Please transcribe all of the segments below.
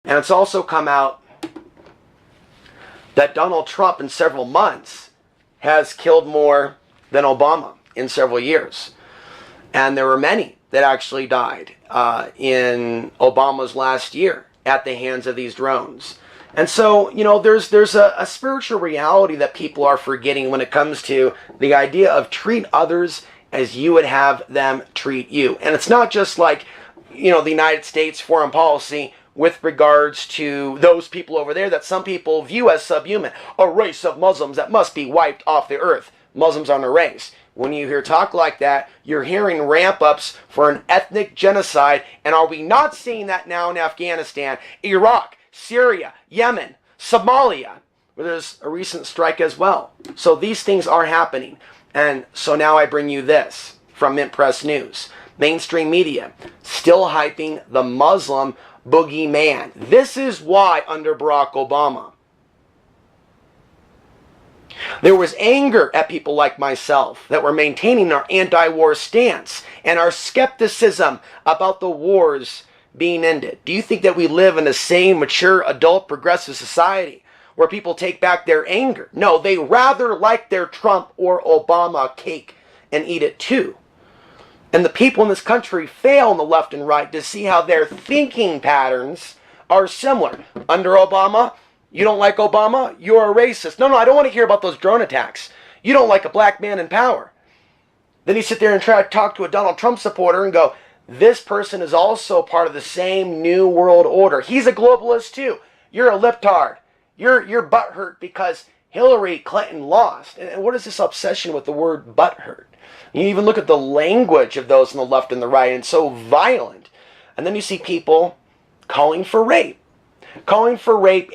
And it's also come out that Donald Trump in several months has killed more than Obama in several years. And there were many that actually died in Obama's last year at the hands of these drones. And so, you know, there's a spiritual reality that people are forgetting when it comes to the idea of treat others as you would have them treat you. And it's not just like, you know, the United States foreign policy with regards to those people over there that some people view as subhuman, a race of Muslims that must be wiped off the earth. Muslims aren't a race. When you hear talk like that, you're hearing ramp-ups for an ethnic genocide. And are we not seeing that now in Afghanistan, Iraq, Syria, Yemen, Somalia, where there's a recent strike as well? So these things are happening. And so now I bring you this from Mint Press News. Mainstream media still hyping the Muslim boogeyman. This is why under Barack Obama, there was anger at people like myself that were maintaining our anti-war stance and our skepticism about the wars being ended. Do you think that we live in a sane, mature, adult, progressive society where people take back their anger? No, they rather like their Trump or Obama cake and eat it too. And the people in this country fail on the left and right to see how their thinking patterns are similar. Under Obama, you don't like Obama? You're a racist. No, I don't want to hear about those drone attacks. You don't like a black man in power. Then you sit there and try to talk to a Donald Trump supporter and go, this person is also part of the same new world order. He's a globalist too. You're a liptard. You're butthurt because Hillary Clinton lost. And what is this obsession with the word butthurt? You even look at the language of those on the left and the right, and it's so violent. And then you see people calling for rape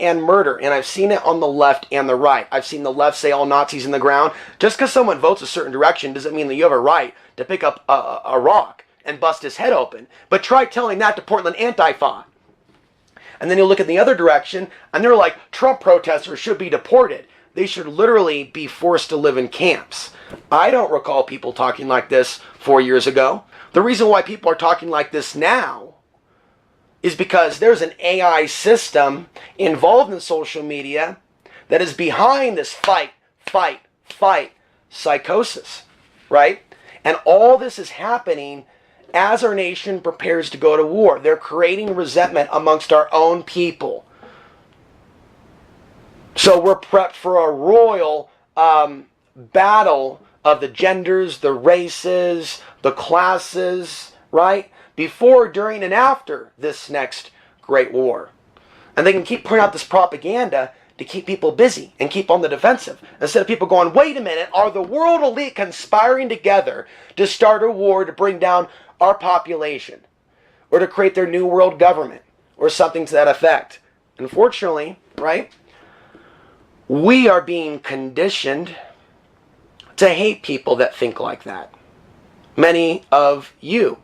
and murder. And I've seen it on the left and the right. I've seen the left say all Nazis in the ground. Just because someone votes a certain direction doesn't mean that you have a right to pick up a rock and bust his head open. But try telling that to Portland Antifa. And then you look at the other direction, and they're like, Trump protesters should be deported. They should literally be forced to live in camps. I don't recall people talking like this 4 years ago. The reason why people are talking like this now is because there's an AI system involved in social media that is behind this fight psychosis, right? And all this is happening as our nation prepares to go to war. They're creating resentment amongst our own people. So we're prepped for a royal battle of the genders, the races, the classes, right? Before, during, and after this next great war. And they can keep putting out this propaganda to keep people busy and keep on the defensive. Instead of people going, wait a minute, are the world elite conspiring together to start a war to bring down our population? Or to create their new world government? Or something to that effect? Unfortunately, right? We are being conditioned to hate people that think like that. Many of you.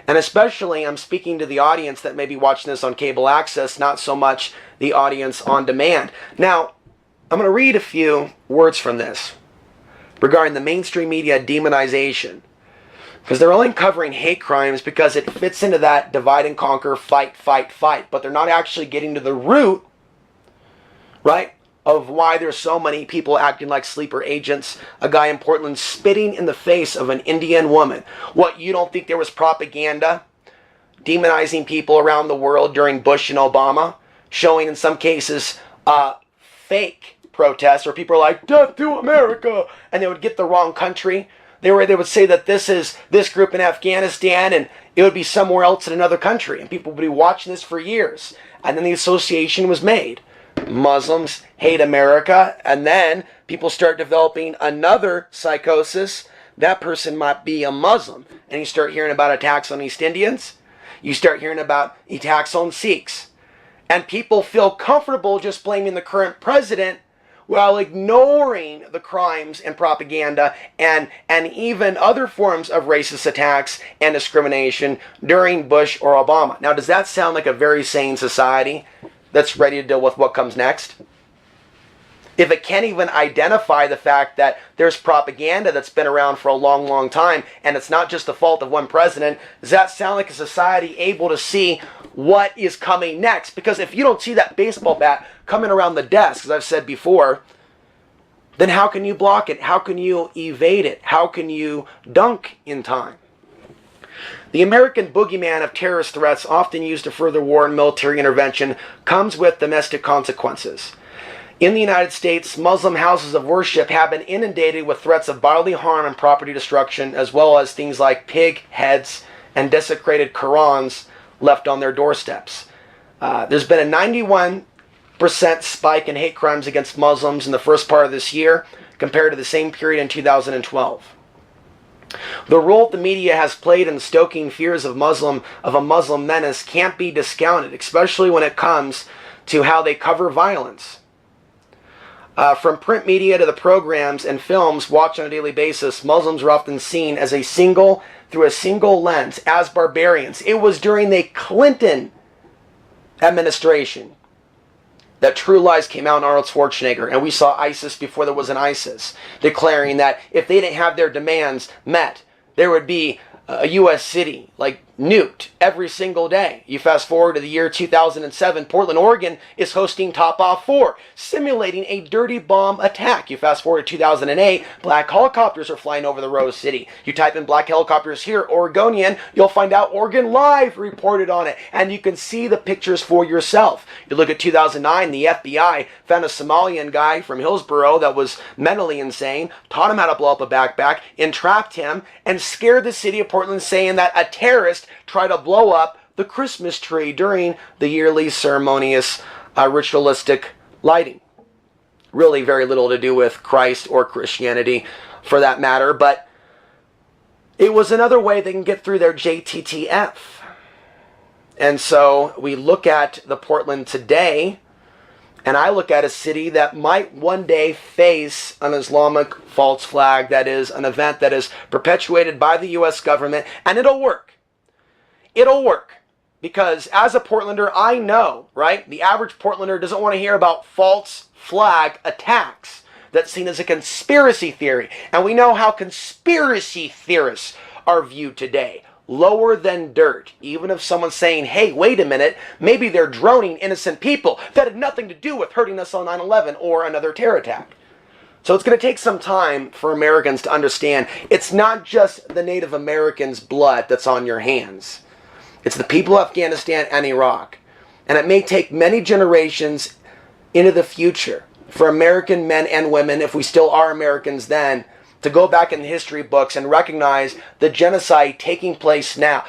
And especially, I'm speaking to the audience that may be watching this on cable access, not so much the audience on demand. Now, I'm going to read a few words from this regarding the mainstream media demonization. Because they're only covering hate crimes because it fits into that divide and conquer, fight. But they're not actually getting to the root, right, of why there's so many people acting like sleeper agents. A guy in Portland spitting in the face of an Indian woman. What, you don't think there was propaganda demonizing people around the world during Bush and Obama? Showing in some cases fake protests where people are like, death to America, and they would get the wrong country. They would say that this is this group in Afghanistan and it would be somewhere else in another country. And people would be watching this for years. And then the association was made. Muslims hate America, and then people start developing another psychosis. That person might be a Muslim, and you start hearing about attacks on East Indians. You start hearing about attacks on Sikhs, and people feel comfortable just blaming the current president while ignoring the crimes and propaganda and even other forms of racist attacks and discrimination during Bush or Obama. Now, does that sound like a very sane society that's ready to deal with what comes next? if it can't even identify the fact that there's propaganda that's been around for a long, long time, and it's not just the fault of one president, does that sound like a society able to see what is coming next? Because if you don't see that baseball bat coming around the desk, as I've said before, then how can you block it? How can you evade it? How can you dunk in time? The American boogeyman of terrorist threats, often used to further war and military intervention, comes with domestic consequences. In the United States, Muslim houses of worship have been inundated with threats of bodily harm and property destruction, as well as things like pig heads and desecrated Qurans left on their doorsteps. There's been a 91% spike in hate crimes against Muslims in the first part of this year compared to the same period in 2012. The role the media has played in stoking fears of a Muslim menace can't be discounted, especially when it comes to how they cover violence. From print media to the programs and films watched on a daily basis, Muslims are often seen through a single lens, as barbarians. It was during the Clinton administration that True Lies came out in Arnold Schwarzenegger, and we saw ISIS before there was an ISIS, declaring that if they didn't have their demands met, there would be a U.S. city like nuked every single day. You fast forward to the year 2007, Portland, Oregon is hosting Top Off 4, simulating a dirty bomb attack. You fast forward to 2008, black helicopters are flying over the Rose City. You type in black helicopters here, Oregonian, you'll find out Oregon Live reported on it, and you can see the pictures for yourself. You look at 2009, the FBI found a Somalian guy from Hillsborough that was mentally insane, taught him how to blow up a backpack, entrapped him, and scared the city of Portland, saying that a terrorist tried to blow up the Christmas tree during the yearly ceremonious ritualistic lighting. Really very little to do with Christ or Christianity for that matter, but it was another way they can get through their JTTF. And so we look at the Portland today, and I look at a city that might one day face an Islamic false flag, that is an event that is perpetuated by the U.S. government, and it'll work. It'll work. Because as a Portlander, I know, right? The average Portlander doesn't want to hear about false flag attacks. That's seen as a conspiracy theory. And we know how conspiracy theorists are viewed today. Lower than dirt. Even if someone's saying, hey, wait a minute, maybe they're droning innocent people that had nothing to do with hurting us on 9/11 or another terror attack. So it's going to take some time for Americans to understand it's not just the Native Americans' blood that's on your hands. It's the people of Afghanistan and Iraq. And it may take many generations into the future for American men and women, if we still are Americans then, to go back in the history books and recognize the genocide taking place now.